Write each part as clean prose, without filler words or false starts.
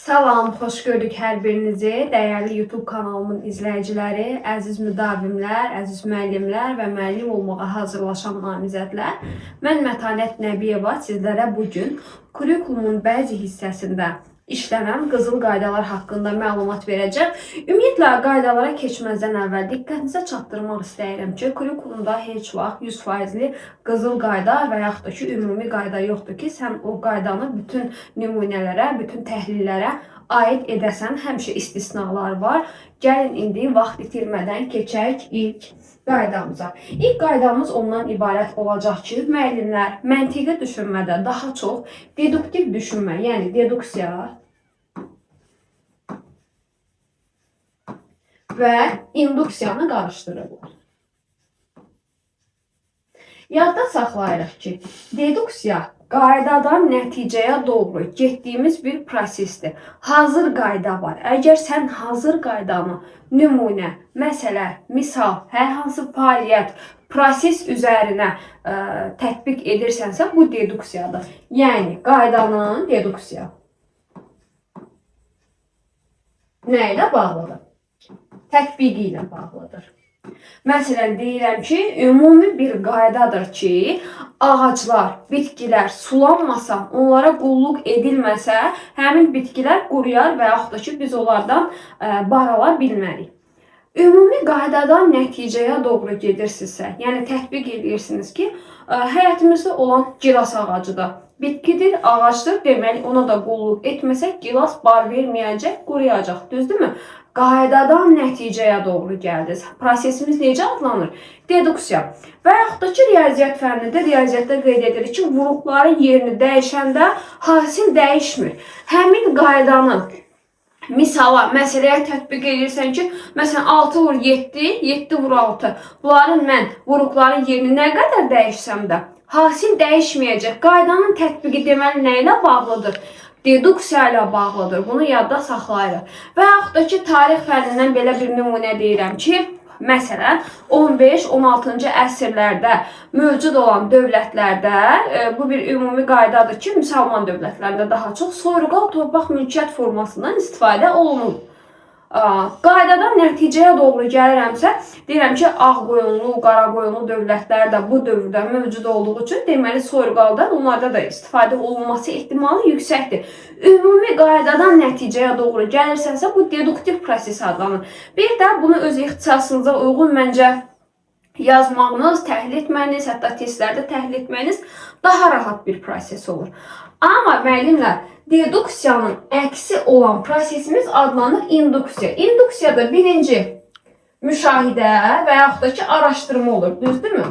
Salam, xoş gördük hər birinizi. Dəyərli YouTube kanalımın izləyiciləri, əziz müdavimlər, əziz müəllimlər və müəllim olmağa hazırlaşan namizədlər. Mən Mətanət Nəbiyeva sizlərə bugün kurikulumun bəzi hissəsində işlənən qızıl qaydalar haqqında məlumat verəcəm. Ümumiyyətlə, qaydalara keçməzdən əvvəl diqqətinizə çatdırmaq istəyirəm ki, kurikulumda heç vaxt 100%li qızıl qayda və yaxud da ki, ümumi qayda yoxdur ki, sən o qaydanı bütün nümunələrə, bütün təhlillərə aid edəsən. Həmişə istisnalar var. Gəlin indi vaxt itirmədən keçək ilk qaydamıza. İlk qaydamız ondan ibarət olacaq ki, müəllimlər məntiqi düşünmədə daha çox deduktiv düşünmə, yəni deduksiya və induksiyanı qarışdırırlar. Yadda saxlayırıq ki, deduksiya qaydadan nəticəyə doğru getdiyimiz bir prosesdir. Hazır qayda var. Əgər sən hazır qaydanı nümunə, məsələ, misal, hər hansı fəaliyyət, proses üzərinə tətbiq edirsənsə, bu deduksiyadır. Yəni, qaydanın deduksiya nə ilə bağlıdır? Tətbiqi ilə bağlıdır. Məsələn, deyirəm ki, ümumi bir qaydadır ki, ağaclar, bitkilər sulanmasa, onlara qulluq edilməsə, həmin bitkilər quruyar və yaxud da ki, biz onlardan barala bilmərik. Ümumi qaydadan nəticəyə doğru gedirsinizsə, yəni tətbiq edirsiniz ki, həyatımızda olan gilas ağacıdır. Bitkidir, ağacdır, deməli ona da qulluq etməsək, gilas bar verməyəcək, quruyacaq, düzdürmü? Qaydadan nəticəyə doğru gəldiniz. Prosesimiz necə adlanır? Deduksiya. Və yaxud da ki, riyaziyyat fənnində, riyaziyyatda qeyd edilir ki, vuruqların yerini dəyişəndə hasil dəyişmir. Həmin qaydanı misala, məsələyə tətbiq edirsən ki, məsələn, 6 vur 7, 7 vur 6. Bunların mən vuruqların yerini nə qədər dəyişsəm də, hasil dəyişməyəcək. Qaydanın tətbiqi deməli nə ilə bağlıdır? Deduksiya ilə bağlıdır. Bunu yadda saxlayırıq. Və yaxud da ki, tarix fənnindən belə bir nümunə deyirəm ki, məsələn, 15-16-cı əsrlərdə mövcud olan dövlətlərdə bu bir ümumi qaydadır ki, müsəlman dövlətlərində daha çox soyurqal torpaq mülkiyyət formasından istifadə olunur. Qaydadan nəticəyə doğru gəlirəmsə, deyirəm ki, ağ qoyunlu, qara qoyunlu dövlətlər də bu dövrdə mövcud olduğu üçün, deməli, soyurqaldan onlarda da istifadə olunması ehtimalı yüksəkdir. Ümumi qaydadan nəticəyə doğru gəlirsənsə, bu deduktiv proses adlanır. Bir də bunu öz ixtisasınıza uyğun məncə yazmağınız, təhlil etməyiniz, hətta testlərdə təhlil etməyiniz daha rahat bir proses olur. Amma müəllimlər, deduksiyanın əksi olan prosesimiz adlanır induksiya. İnduksiyada birinci müşahidə və yaxud da ki, araşdırma olur, düzdürmü?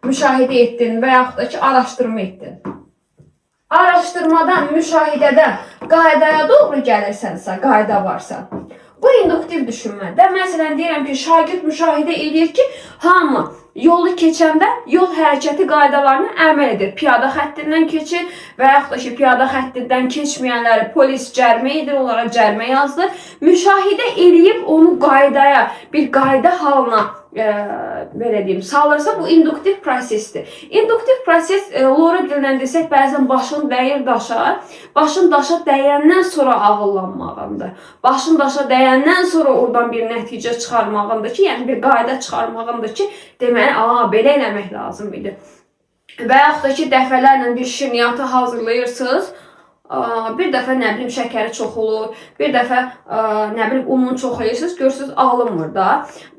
Müşahidə etdin və yaxud da ki, araşdırma etdin. Araşdırmadan, müşahidədən qaydaya doğru gəlirsənsə, qayda varsa, bu induktiv düşünmədə, məsələn, deyirəm ki, şagird müşahidə edir ki, hamı yolu keçəndə yol hərəkəti qaydalarına əməl edir. Piyada xəttindən keçir və yaxud da ki, piyada xəttindən keçməyənləri polis cərimə edir, onlara cərimə yazılır. Müşahidə eləyib onu qaydaya, bir qayda halına belə deyim, salırsa bu induktiv prosesdir. İnduktiv proses, Lora dilindən desək, bəzən başın dəyir daşa, başın daşa dəyəndən sonra ağıllanmağındır. Başın daşa dəyəndən sonra oradan bir nəticə çıxarmağındır ki, yəni bir qayda çıxarmağındır ki, deməli, belə eləmək lazım idi. Və yaxud da ki, dəfələrlə bir şirniyyatı hazırlayırsınız, bir dəfə, nə bilim, şəkəri çox olur, bir dəfə, nə bilim, ununu çox eləyirsiniz, görürsünüz, alınmır da.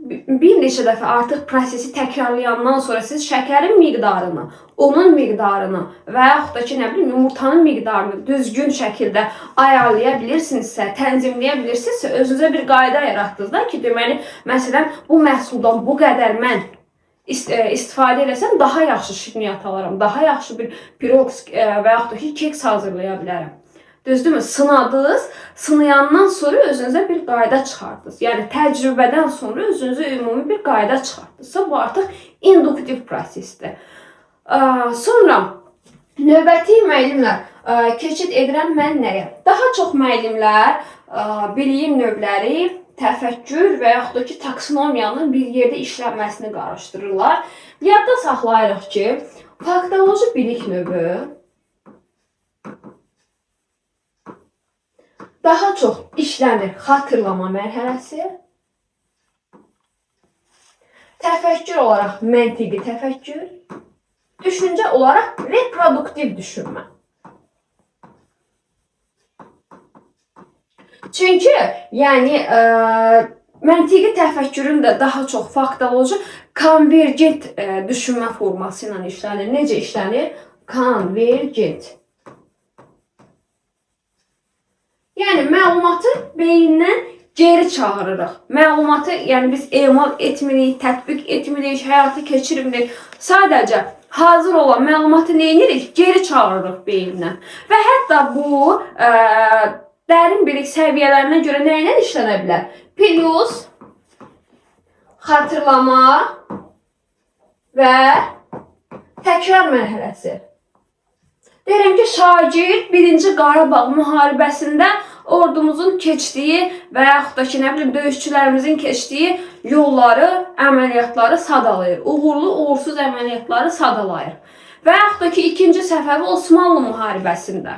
Bir neçə dəfə artıq prosesi təkrarlayandan sonra siz şəkərin miqdarını, unun miqdarını və yaxud da ki, nə bilim, yumurtanın miqdarını düzgün şəkildə ayarlaya bilirsinizsə, tənzimləyə bilirsinizsə, özünüzə bir qayda yaratdınız da ki, deməli, məsələn, bu məhsuldan bu qədər mən istifadə eləsəm, daha yaxşı şirniyyat alaram, daha yaxşı bir pirog və yaxud da ki, keks hazırlaya bilərəm. Düzdürmü? Sınadınız, sınayandan sonra özünüzə bir qayda çıxardınız. Yəni, təcrübədən sonra özünüzə ümumi bir qayda çıxardınızsa, bu artıq induktiv prosesdir. Sonra, növbəti müəllimlər keçid edirəm mən nəyə? Daha çox müəllimlər bilim növləri, təfəkkür və yaxud da ki, taksonomiyanın bir yerdə işlənməsini qarışdırırlar. Yadda saxlayırıq ki, faktoloji bilik növü daha çox işlənir xatırlama mərhələsi, təfəkkür olaraq məntiqi təfəkkür, düşüncə olaraq reproduktiv düşünmə. Çünki yəni məntiqi təfəkkürün də daha çox faktoloji konvergent düşünmə forması ilə işlənir. Necə işlənir? Konvergent. Yəni məlumatı beyindən geri çağırırıq. Məlumatı yəni biz emal etmirik, tətbiq etmirik, həyata keçirmirik. Sadəcə hazır olan məlumatı nə edirik? Geri çağırırıq beyindən. Və hətta bu dərin bilik səviyyələrinə görə nə ilə işlənə bilər? Plus xatırlama və təkrar mərhələsi. Deyirəm ki, şagird 1-ci Qarabağ müharibəsində ordumuzun keçdiyi və yaxud da ki, nə bilim, döyüşçülərimizin keçdiyi yolları, əməliyyatları sadalayır. Uğurlu, uğursuz əməliyyatları sadalayır. Və yaxud da ki, 2-ci Səfəvi Osmanlı müharibəsində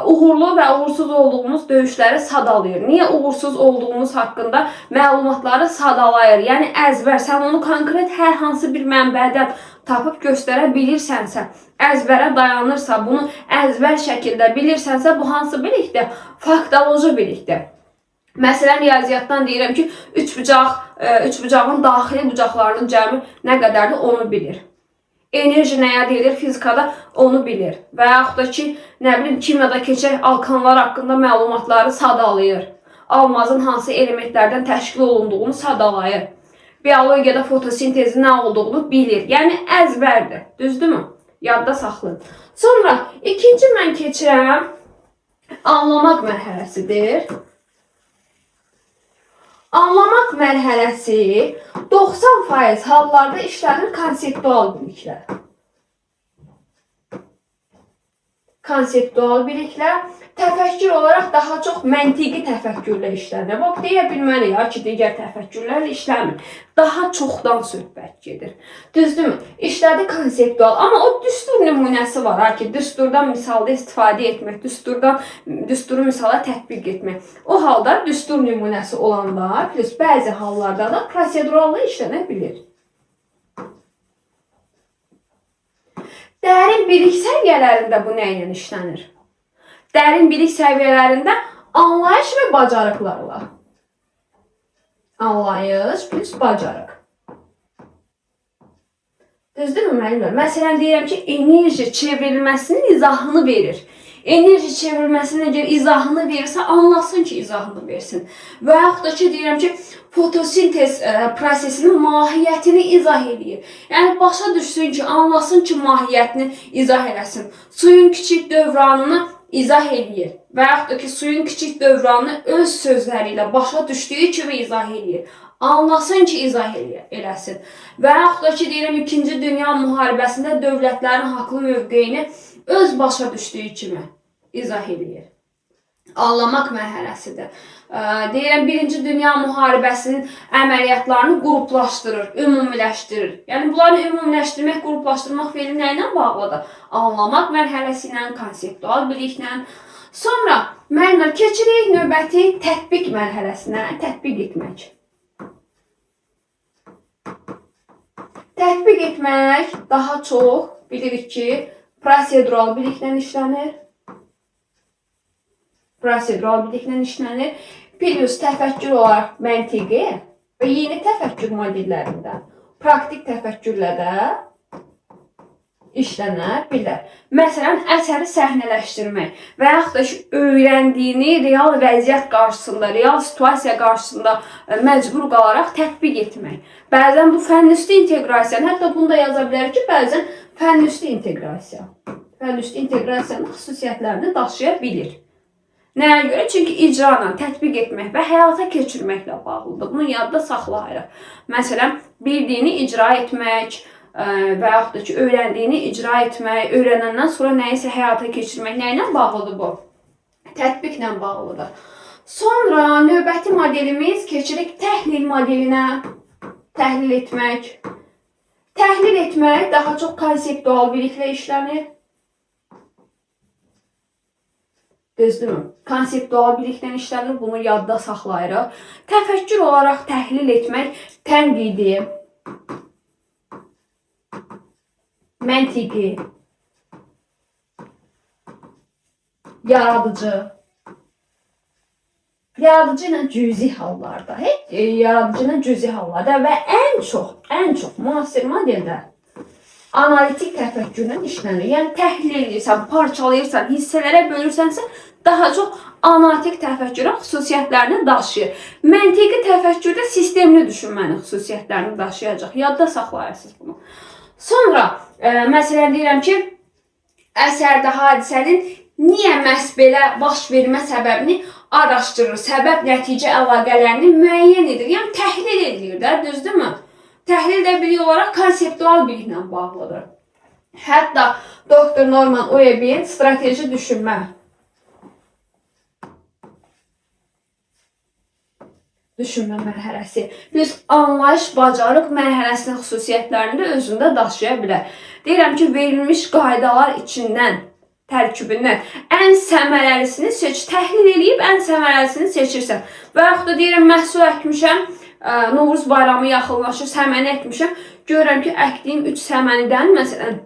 uğurlu və uğursuz olduğumuz döyüşləri sadalayır. Niyə uğursuz olduğumuz haqqında məlumatları sadalayır? Yəni əzbər, sən onu konkret hər hansı bir mənbədən tapıb göstərə bilirsənsə, əzbərə dayanırsa, bunu əzbər şəkildə bilirsənsə, bu hansı bilikdir? Faktoloji bilikdir. Məsələn, riyaziyyatdan deyirəm ki, üç bucağın daxili bucaqlarının cəmi nə qədərdir, onu bilir. Enerji nəyə deyilir? Fizikada onu bilir. Və yaxud da ki, nə bilim, kimyada keçək alkanlar haqqında məlumatları sadalayır. Almazın hansı elementlərdən təşkil olunduğunu sadalayır. Biologiyada fotosintezin nə olduğunu bilir. Yəni əzbərdir. Düzdürmü? Yadda saxlayın. Sonra ikinci mən keçirəm anlamaq mərhələsidir. Anlamaq mərhələsi 90% hallarda işlənir konseptual biliklər. Konseptual biliklər təfəkkür olaraq daha çox məntiqi təfəkkürlə işlənir. Bax, deyə bilməliyik ya ki, digər təfəkkürlərlə işləmir. Daha çoxdan söhbət gedir. Düzdürmü? İşlədi konseptual. Amma o düstur nümunəsi var ha ki, düsturdan misalda istifadə etmək, düsturu misala tətbiq etmək. O halda düstur nümunəsi olanlar, plus bəzi hallarda da proseduralla işlənə bilir. Dərin bilik səviyyələrində bu nə ilə işlənir? Dərin bilik səviyyələrində anlayış və bacarıqlarla. Anlayış plus bacarıq. Düzdürmü müəllimlər? Məsələn, deyirəm ki, enerji çevrilməsinin izahını verir. Enerji çevrilməsinin necə izahını verirsə, anlasın ki, izahını versin. Və yaxud da ki, deyirəm ki, fotosintez prosesinin mahiyyətini izah edir. Yəni, başa düşsün ki, anlasın ki, mahiyyətini izah eləsin. Suyun kiçik dövranını izah edir. Və yaxud da ki, suyun kiçik dövranını öz sözləri ilə başa düşdüyü kimi izah edir. Anlasın ki, izah eləsin. Və yaxud da ki, deyirəm, 2-ci Dünya müharibəsində dövlətlərin haqlı mövqeyini öz başa düşdüyü kimi izah edir. Anlamaq mərhələsidir. Deyirəm, 1-ci Dünya müharibəsinin əməliyyatlarını qruplaşdırır, ümumiləşdirir. Yəni, bunları ümumiləşdirmək, qruplaşdırmaq feili nə ilə bağlıdır? Anlamaq mərhələsi ilə, konseptual biliklə. Sonra, müəllimlər, keçirik növbəti tətbiq mərhələsinə, tətbiq etmək. Tətbiq etmək daha çox bilirik ki, prosedural biliklə işlənir. Prosedural biliklə işlənir. Plus təfəkkür olaraq məntiqi və yeni təfəkkür modellərində praktik təfəkkürlə də işlənə bilər. Məsələn, əsəri səhnələşdirmək və yaxud da ki, öyrəndiyini real vəziyyət qarşısında, real situasiya qarşısında məcbur qalaraq tətbiq etmək. Bəzən bu fənüstü inteqrasiyanı, hətta bunu da yaza bilər ki, bəzən fənüstü inteqrasiya. Fənüstü inteqrasiyanın xüsusiyyətlərini daşıya bilir. Nəyə görə? Çünki icra, tətbiq etmək və həyata keçirməklə bağlıdır. Bunu yadda saxlayırıq. Məsələn, bildiyini icra etmək və yaxud da ki, öyrəndiyini icra etmək, öyrənəndən sonra nəyisə həyata keçirmək nə ilə bağlıdır bu? Tətbiqlə bağlıdır. Sonra növbəti modelimiz keçirik təhlil modelinə. Təhlil etmək. Təhlil etmək daha çox konseptual biliklə işlənir. Düzdürmü? Konseptual bilikdən işlənir, bunu yadda saxlayırıq. Təfəkkür olaraq təhlil etmək, tənqidi, məntiqi, yaradıcı. Yaradıcı ilə cüzi hallarda, yaradıcı ilə cüzi hallarda və ən çox müasir modeldə analitik təfəkkürlə işlənir. Yəni təhlil edirsən, parçalayırsan, hissələrə bölürsənsə, daha çox analitik təfəkkürün xüsusiyyətlərini daşıyır. Məntiqi təfəkkürdə sistemli düşünmənin xüsusiyyətlərini daşıyacaq. Yadda saxlayırsınız bunu. Sonra məsələn deyirəm ki, əsərdə hadisənin niyə məhz belə baş vermə səbəbini araşdırır, səbəb-nəticə əlaqələrini müəyyən edir. Yəni təhlil edir də, düzdürmü? Təhlil də bilik olaraq konseptual biliklə bağlıdır. Hətta Dr. Norman Webin strateji düşünmə mərhələsi biz anlayış, bacarıq mərhələsinin xüsusiyyətlərini də özündə daşıya bilər. Deyirəm ki, verilmiş qaydalar içindən, tərkibindən ən səmərəlisini seç, təhlil edib ən səmərəlisini seçirsən. Və yaxud da deyirəm, məhsul əkmişəm, Novruz bayramı yaxınlaşır, səməni əkmişəm. Görürəm ki, əkdiyim 3 səmənidən, məsələn,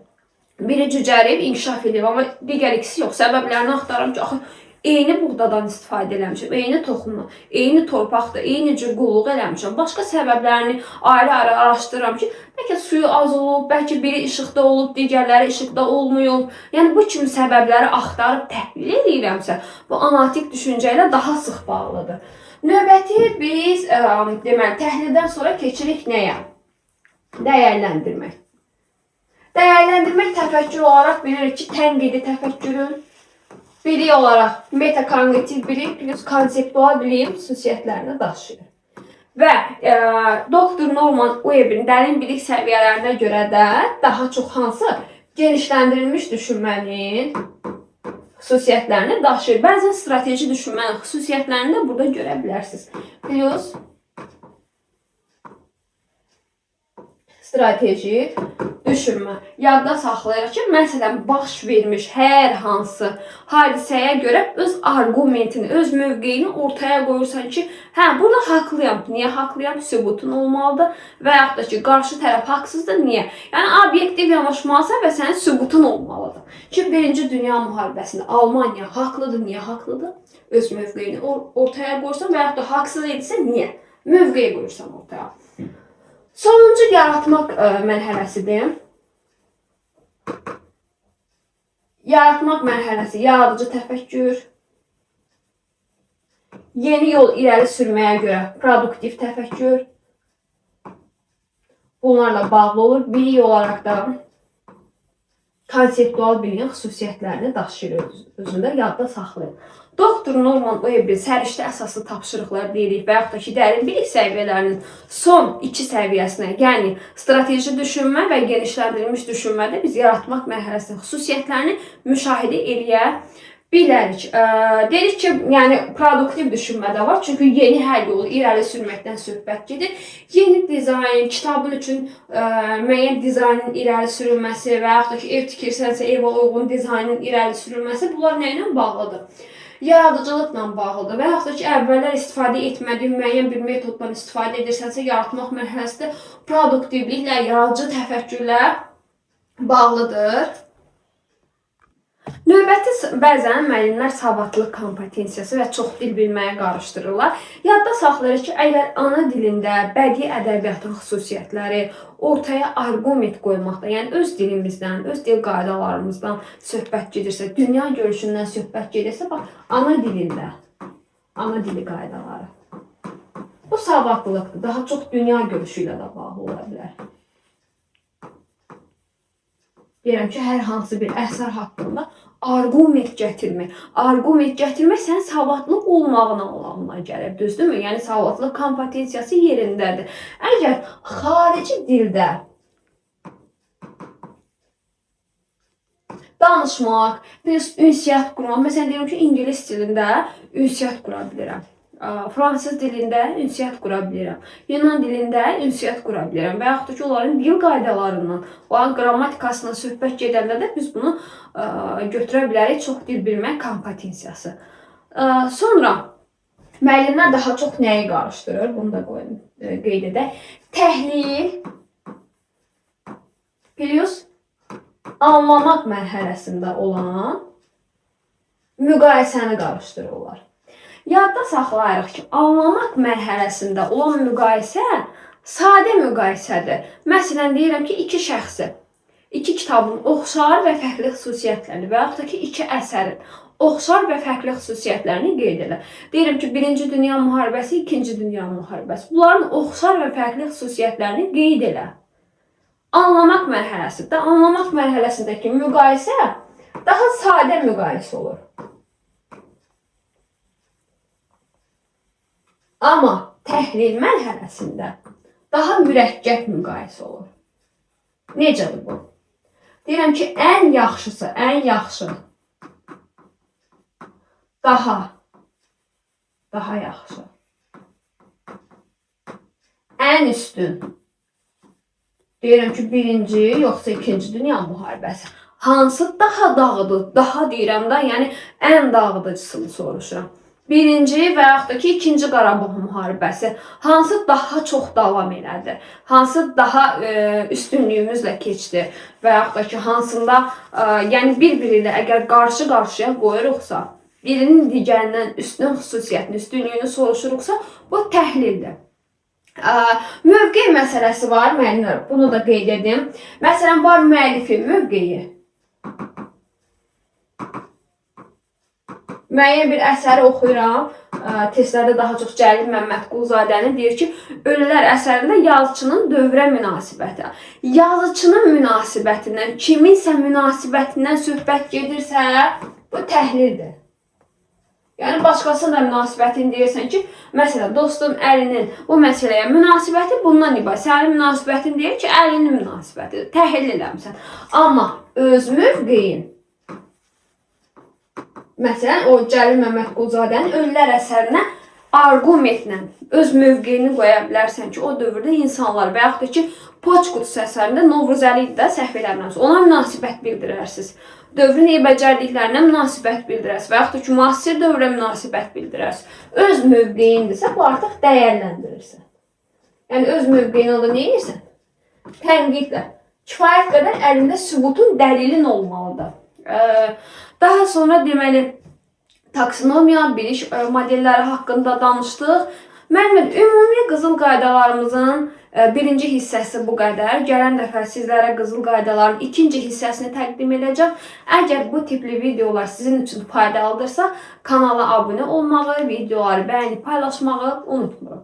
biri cücərib, inkişaf edib, amma digər ikisi yox. Səbəblərini axtarım ki, axı, eyni buğdadan istifadə eləmişəm, eyni toxumdan, eyni torpaqda, eyni cür qulluq eləmişəm. Başqa səbəblərini ayrı-ayrı araşdırıram ki, bəlkə suyu az olub, bəlkə biri işıqda olub, digərləri işıqda olmayıb. Yəni, bu kimi səbəbləri axtarıb təhlil edirəmsə, bu analitik düşüncə ilə daha sıx bağlıdır. Növbəti biz deməli, təhlildən sonra keçirik nəyə? Dəyərləndirmək. Dəyərləndirmək təfəkkür olaraq bilirik ki, tənqidi təfəkkürün, bilik olaraq metakognitiv bilik plus konseptual biliyin xüsusiyyətlərini daşıyır. Və Dr. Norman Webin dərin bilik səviyyələrinə görə də daha çox hansı genişləndirilmiş düşünmənin xüsusiyyətlərini daşıyır. Bəzən strateji düşünmənin xüsusiyyətlərini də burada görə bilərsiniz. Plus strateji düşünmə. Yadda saxlayırıq ki, məsələn, baş vermiş hər hansı hadisəyə görə öz argumentini, öz mövqeyini ortaya qoyursan ki, hə, burada haqlıyam. Niyə haqlıyam? Sübutun olmalıdır. Və yaxud da ki, qarşı tərəf haqsızdır. Niyə? Yəni, obyektiv yanaşmalısan və sənin sübutun olmalıdır. Ki, 1-ci Dünya müharibəsində Almaniya haqlıdır. Niyə haqlıdır? Öz mövqeyini ortaya qoyursan və yaxud da haqsız edirsə, niyə? Mövqeyi qoyursan ortaya. Sonuncu yaratmaq mərhələsidir. Yaratmaq mərhələsi, yaradıcı təfəkkür, yeni yol irəli sürməyə görə produktiv təfəkkür bunlarla bağlı olur. Bilik olaraq da konseptual biliyin xüsusiyyətlərini daşıyır özündə, yadda saxlayın. Dr. Norman Webin səriştə əsaslı tapşırıqlar deyirik və yaxud da ki, dərin bilik səviyyələrinin son 2 səviyyəsinə, yəni strateji düşünmə və genişləndirilmiş düşünmədə biz yaratmaq mərhələsinin xüsusiyyətlərini müşahidə eləyə bilərik. Dedik ki, yəni produktiv düşünmədə var, çünki yeni hər yolu irəli sürməkdən söhbət gedir. Yeni dizayn, kitabın üçün müəyyən dizaynın irəli sürülməsi və yaxud da ki, ev tikirsənsə evə uyğun dizaynın irəli sürülməsi, bunlar nə ilə bağlıdır? Yaradıcılıqla bağlıdır və yaxud da ki, əvvəllər istifadə etmədiyin müəyyən bir metoddan istifadə edirsənsə, yaratmaq mərhələsi də produktivliklə, yaradıcı təfəkkürlə bağlıdır. Növbəti bəzən müəllimlər savadlıq kompetensiyası və çox dil bilməyə qarışdırırlar. Yadda saxlayırıq ki, əgər ana dilində bədii ədəbiyyatın xüsusiyyətləri ortaya argument qoymaqda, yəni öz dilimizdən, öz dil qaydalarımızdan söhbət gedirsə, dünya görüşündən söhbət gedirsə, bax, ana dilində, ana dili qaydaları. Bu savadlılıqdır, daha çox dünya görüşü ilə də bağlı ola bilər. Deyirəm ki, hər hansı bir əsər haqqında argument gətirmək. Argument gətirmək sənin savadlıq olmağına olanına gəlir, düzdürmü? Yəni, savadlıq kompetensiyası yerindədir. Əgər xarici dildə danışmaq, ünsiyyət qurmaq, məsələn, deyirəm ki, ingilis dilində ünsiyyət qura bilirəm. fransız dilində ünsiyyət qura bilirəm. Yunan dilində ünsiyyət qura bilirəm. Və yaxud da ki, onların dil qaydalarından, onların qrammatikasından söhbət gedəndə də biz bunu götürə bilərik. Çox dil bilmək kompetensiyası. Sonra müəllimlər daha çox nəyi qarışdırır? Bunu da qeyd edək. Təhlil plus anlamaq mərhələsində olan müqayisəni qarışdırırlar. Yadda saxlayırıq ki, anlamaq mərhələsində olan müqayisə sadə müqayisədir. Məsələn, deyirəm ki, iki şəxsi, iki kitabın oxşar və fərqli xüsusiyyətlərini və yaxud da ki, iki əsərin oxşar və fərqli xüsusiyyətlərini qeyd edir. Deyirəm ki, 1-ci Dünya müharibəsi, 2-ci Dünya müharibəsi. Bunların oxşar və fərqli xüsusiyyətlərini qeyd edir. Anlamaq mərhələsində, anlamaq mərhələsindəki müqayisə daha sadə müqayisə olur. Amma təhlil mərhələsində daha mürəkkəb müqayisə olur. Necədir bu? Deyirəm ki, ən yaxşısı, ən yaxşı, daha yaxşı, ən üstün. Deyirəm ki, 1-ci yoxsa 2-ci Dünya müharibəsi. Hansı daha dağıdı, daha deyirəm da, yəni ən dağıdıcısını soruşuram. 1-ci və yaxud da ki, 2-ci Qarabağ müharibəsi hansı daha çox davam elədi? Hansı daha üstünlüyümüzlə keçdi? Və yaxud da ki, hansında yəni bir-biri ilə əgər qarşı-qarşıya qoyuruqsa, birinin digərindən üstün xüsusiyyətini, üstünlüyünü soruşuruqsa, bu təhlildir. Mövqe məsələsi var, müəllimlər, bunu da qeyd edim. Məsələn, var müəllifin mövqeyi. Müəyyən bir əsəri oxuyuram, testlərdə daha çox Cəlil Məmmədquluzadəni deyir ki, Ölülər əsərində yazıçının dövrə münasibəti. Yazıçının münasibətindən, kiminsə münasibətindən söhbət gedirsə, bu təhlildir. Yəni, başqasının da münasibətini deyirsən ki, məsələn, dostum Əlinin bu məsələyə münasibəti bundan ibarət. Sənin münasibətin deyir ki, Əlinin münasibəti. Təhlil eləmişsən. Amma öz mövqeyin, məsələn, o Cəlil Məmmədquluzadənin Ölülər əsərinə arqumentlə öz mövqeyini qoya bilərsən ki, o dövrdə insanlar və yaxud da ki, Poçt qutusu əsərində Novruzəli idi də, səhv eləmirəmsə, ona münasibət bildirərsiniz. Dövrün eybəcərliklərinə münasibət bildirərsiniz və yaxud da ki, müasir dövrə münasibət bildirərsiniz. Öz mövqeyindirsə, bu artıq dəyərləndirirsən. Yəni, öz mövqeyini orada nə edirsən? Tənqidlə. Kifayət qədər əlində sübutun, dəlilin olmalıdır. Daha sonra deməli, taksonomiya, biliş modelləri haqqında danışdıq. Müəllim, ümumi qızıl qaydalarımızın birinci hissəsi bu qədər. Gələn dəfə sizlərə qızıl qaydaların ikinci hissəsini təqdim edəcəm. Əgər bu tipli videolar sizin üçün faydalıdırsa, kanala abunə olmağı, videoları bəyənib paylaşmağı unutmayın.